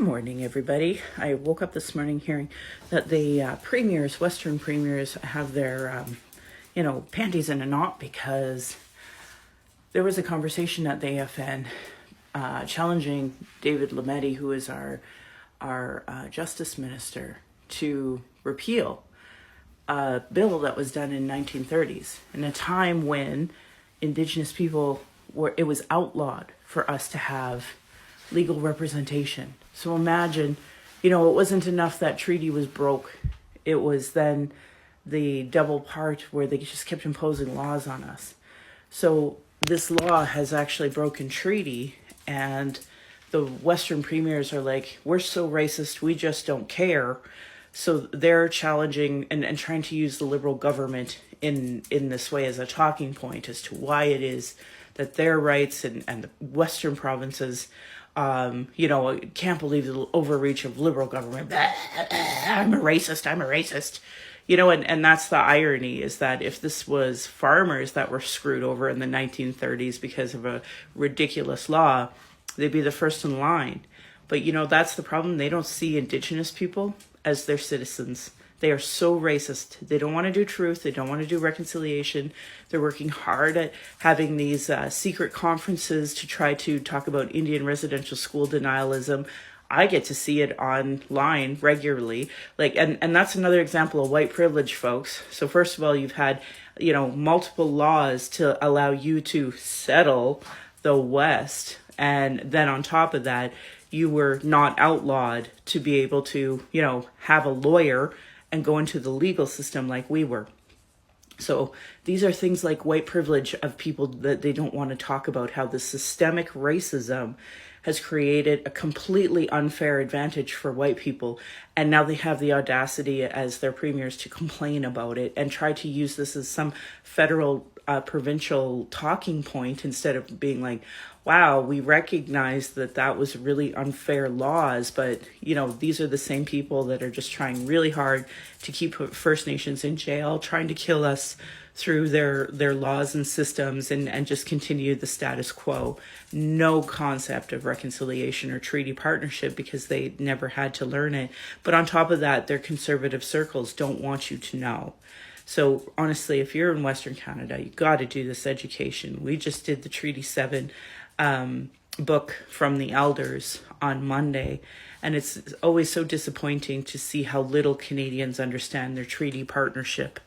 Morning, everybody. I woke up this morning hearing that the premiers, Western premiers, have their, panties in a knot because there was a conversation at the AFN challenging David Lametti, who is our justice minister, to repeal a bill that was done in 1930s, in a time when Indigenous people it was outlawed for us to have legal representation. So imagine, it wasn't enough that treaty was broke. It was then the double part where they just kept imposing laws on us. So this law has actually broken treaty, and the Western premiers are like, we're so racist, we just don't care. So they're challenging and trying to use the Liberal government in this way as a talking point as to why it is that their rights and the Western provinces can't believe the overreach of Liberal government. I'm a racist. And that's the irony, is that if this was farmers that were screwed over in the 1930s because of a ridiculous law, they'd be the first in line. But, that's the problem. They don't see Indigenous people as their citizens. They are so racist. They don't want to do truth. They don't want to do reconciliation. They're working hard at having these secret conferences to try to talk about Indian residential school denialism. I get to see it online regularly. And that's another example of white privilege, folks. So first of all, you've had, multiple laws to allow you to settle the West. And then on top of that, you were not outlawed to be able to, have a lawyer and go into the legal system like we were. So these are things like white privilege of people that they don't want to talk about, how the systemic racism has created a completely unfair advantage for white people. And now they have the audacity as their premiers to complain about it and try to use this as some federal, provincial talking point, instead of being like, wow, we recognize that was really unfair laws, but, these are the same people that are just trying really hard to keep First Nations in jail, trying to kill us through their laws and systems, and just continue the status quo. No concept of reconciliation or treaty partnership because they never had to learn it. But on top of that, their conservative circles don't want you to know. So honestly, if you're in Western Canada, you got to do this education. We just did the Treaty 7 book from the elders on Monday, and it's always so disappointing to see how little Canadians understand their treaty partnership.